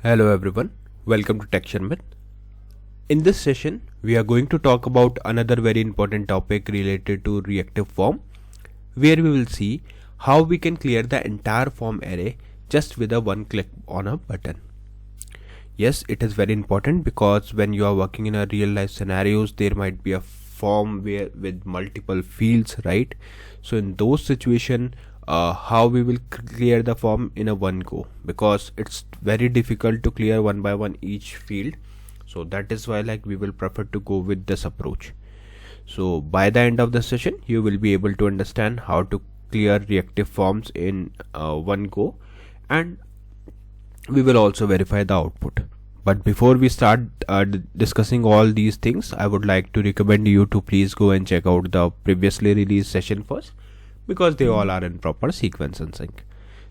Hello everyone, welcome to Sharmit. In this session, we are going to talk about another very important topic related to reactive form, where we will see how we can clear the entire form array just with a one click on a button. Yes, it is very important because when you are working in a real life scenarios, there might be a form with multiple fields, right? So in those situations, how we will clear the form in a one go, because it's very difficult to clear one by one each field. So that is why we will prefer to go with this approach. So by the end of the session, you will be able to understand how to clear reactive forms in one go, and we will also verify the output. But before we start discussing all these things, I would like to recommend you to please go and check out the previously released session first, because they all are in proper sequence and sync.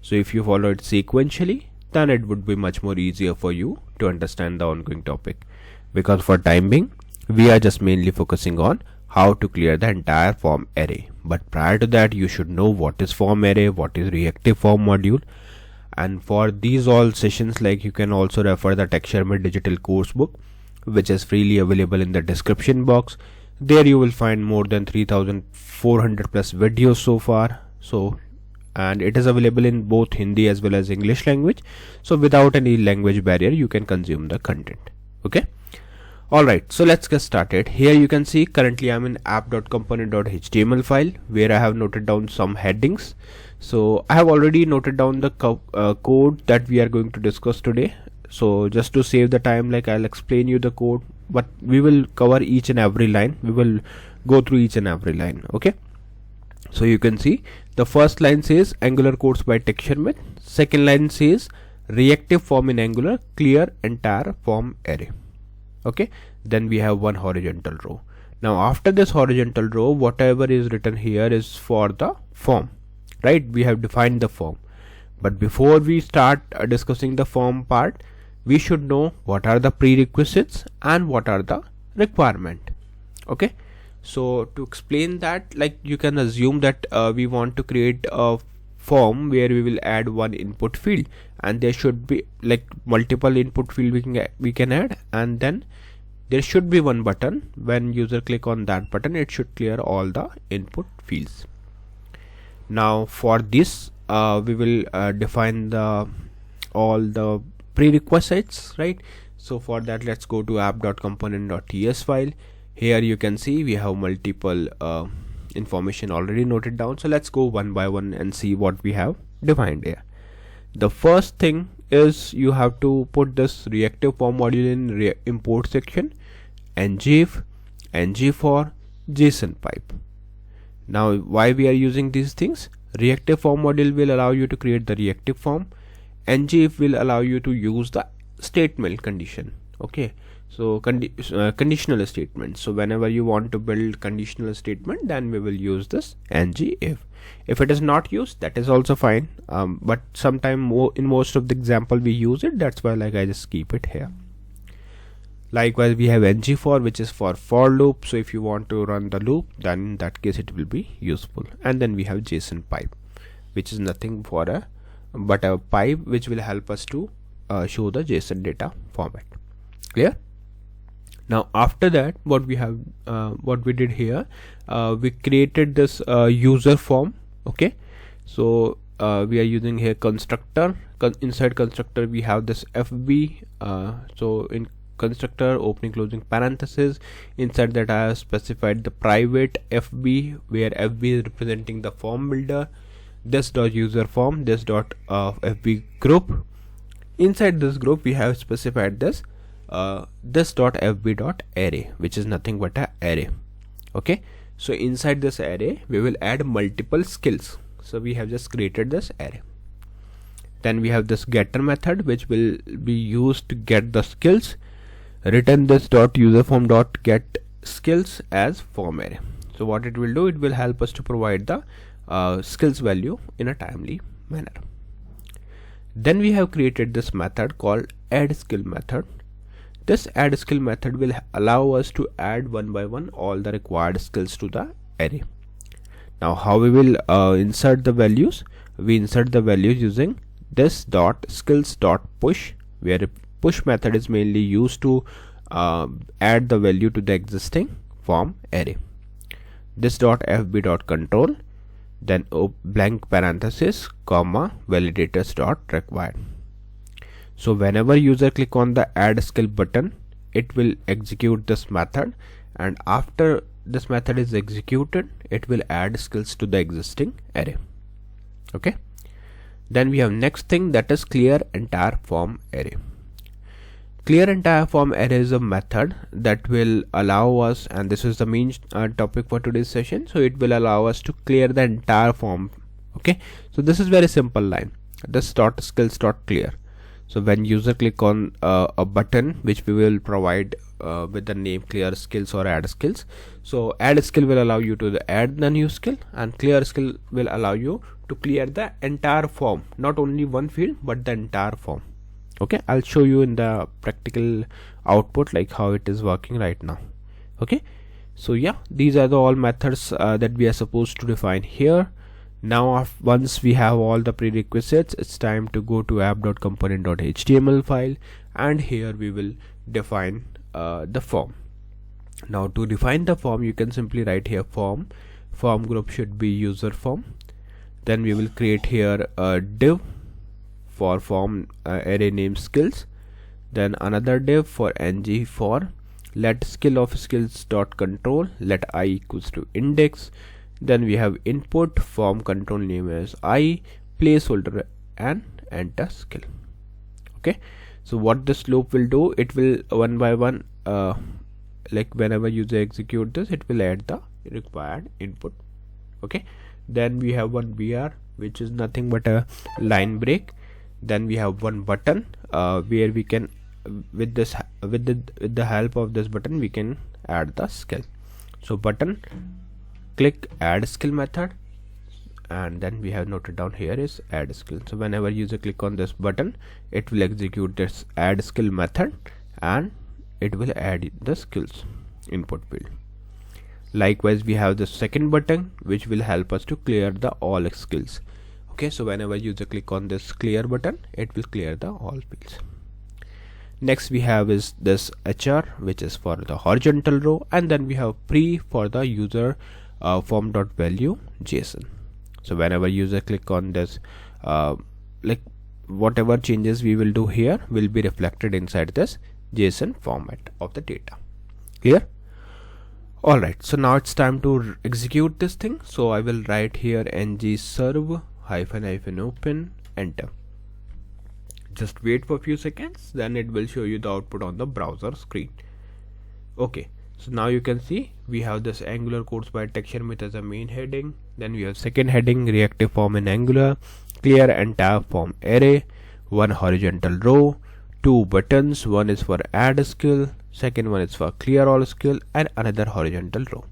So if you follow it sequentially, then it would be much more easier for you to understand the ongoing topic, because for time being we are just mainly focusing on how to clear the entire form array. But prior to that, you should know what is form array, what is reactive form module. And for these all sessions, you can also refer the Sharmit digital course book, which is freely available in the description box. There you will find more than 3,400 plus videos so far. And it is available in both Hindi as well as English language. So without any language barrier, you can consume the content. Okay. Alright, so let's get started. Here you can see currently I'm in app.component.html file, where I have noted down some headings. So I have already noted down the code that we are going to discuss today. So just to save the time, I'll explain you the code, but we will cover each and every line. We will go through each and every line. Okay. So you can see the first line says Angular codes by Sharmit. Second line says reactive form in Angular, clear entire form array. Okay. Then we have one horizontal row. Now after this horizontal row, whatever is written here is for the form, right? We have defined the form. But before we start discussing the form part, we should know what are the prerequisites and what are the requirement. Okay. So to explain that, you can assume that we want to create a form where we will add one input field, and there should be multiple input field we can add, and then there should be one button. When user click on that button, it should clear all the input fields. Now for this we will define all the prerequisites, right? So for that, let's go to app.component.ts file. Here you can see we have multiple information already noted down. So let's go one by one and see what we have defined here. The first thing is you have to put this reactive form module in import section, ngif, ngFor, JSON pipe. Now why we are using these things? Reactive form module will allow you to create the reactive form. ngif will allow you to use the statement condition. Okay. So conditional statement. So whenever you want to build conditional statement, then we will use this ngif. If it is not used, that is also fine. But sometime in most of the example we use it. That's why I just keep it here. Likewise, we have ngFor, which is for loop. So if you want to run the loop, then in that case it will be useful. And then we have JSON pipe, which is nothing but a pipe which will help us to show the JSON data format. Clear? Now after that, what we did here, we created this user form. Okay. So we are using here constructor. Inside constructor we have this FB. So in constructor, opening closing parenthesis, inside that I have specified the private FB, where FB is representing the form builder, this dot user form, this dot FB group. Inside this group we have specified this dot FB dot array, which is nothing but a array. Okay. So inside this array we will add multiple skills. So we have just created this array. Then we have this getter method, which will be used to get the skills. Return this dot user form dot get skills as form array. So what it will do, it will help us to provide the skills value in a timely manner. Then we have created this method called add skill method. This add skill method will allow us to add one by one all the required skills to the array. Now how we will insert the values? We insert the values using this dot skills dot push, where push method is mainly used to add the value to the existing form array. This dot fb dot control, then blank parenthesis comma validators dot required. So whenever user click on the add skill button, it will execute this method, and after this method is executed, it will add skills to the existing array. Okay, then we have next thing, that is clear entire form array. Clear entire form array is a method that will allow us, and this is the main topic for today's session, so it will allow us to clear the entire form. Okay, so this is very simple line, this dot skills dot clear. So when user click on a button which we will provide with the name clear skills or add skills, so add skill will allow you to add the new skill, and clear skill will allow you to clear the entire form, not only one field but the entire form. Okay, I'll show you in the practical output like how it is working right now. Okay, so yeah, these are the all methods that we are supposed to define here. Now once we have all the prerequisites, it's time to go to app.component.html file, and here we will define the form. Now to define the form, you can simply write here form group should be user form. Then we will create here a div for form array name skills, then another div for ng for let skill of skills dot control let I equals to index. Then we have input form control name as I, placeholder and enter skill. Okay, so what this loop will do, it will one by one like whenever user execute this, it will add the required input. Okay, then we have one br which is nothing but a line break. Then we have one button where we can with the help of this button we can add the skill. So button click add skill method, and then we have noted down here is add skill. So whenever user click on this button, it will execute this add skill method and it will add the skills input field. Likewise we have the second button which will help us to clear the all skills. Okay, so whenever user click on this clear button, it will clear the all fields. Next we have is this hr which is for the horizontal row, and then we have pre for the user form.value JSON. So whenever user click on this like whatever changes we will do here will be reflected inside this JSON format of the data. Clear? Alright, so now it's time to execute this thing. So I will write here ng serve -- open, enter. Just wait for a few seconds, then it will show you the output on the browser screen. Okay, so now you can see we have this Angular codes by Sharmit as a main heading. Then we have second heading reactive form in Angular, clear entire form array, one horizontal row, two buttons, one is for add skill, second one is for clear all skill, and another horizontal row.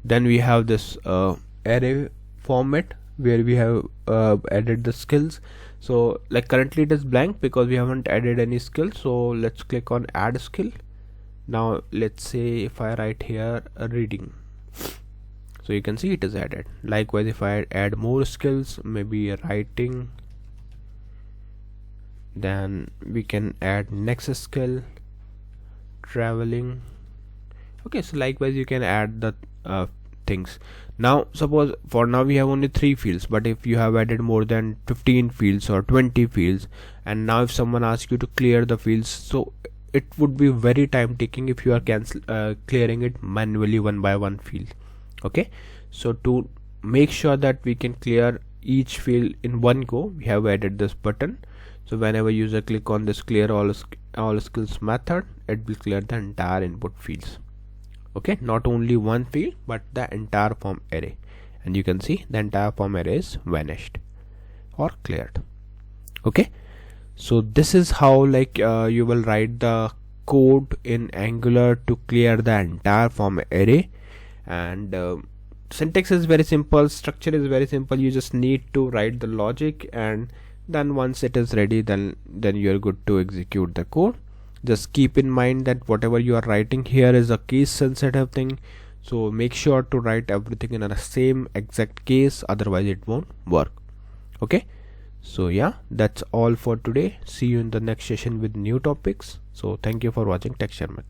Then we have this array format where we have added the skills. So like currently it is blank because we haven't added any skill. So let's click on add skill. Now let's say if I write here a reading, so you can see it is added. Likewise if I add more skills, maybe a writing, then we can add next skill, traveling. Okay, so likewise you can add the things. Now suppose for now we have only 3 fields, but if you have added more than 15 fields or 20 fields, and now if someone asks you to clear the fields, so it would be very time taking if you are clearing it manually one by one field. Okay, so to make sure that we can clear each field in one go, we have added this button. So whenever user click on this clear all skills method, it will clear the entire input fields. Okay, not only one field but the entire form array, and you can see the entire form array is vanished or cleared. Okay, so this is how like you will write the code in Angular to clear the entire form array. And syntax is very simple, structure is very simple. You just need to write the logic, and then once it is ready, then you are good to execute the code. Just keep in mind that whatever you are writing here is a case sensitive thing, so make sure to write everything in the same exact case, otherwise it won't work. Okay, So yeah, that's all for today. See you in the next session with new topics. So thank you for watching Tech Sharmit.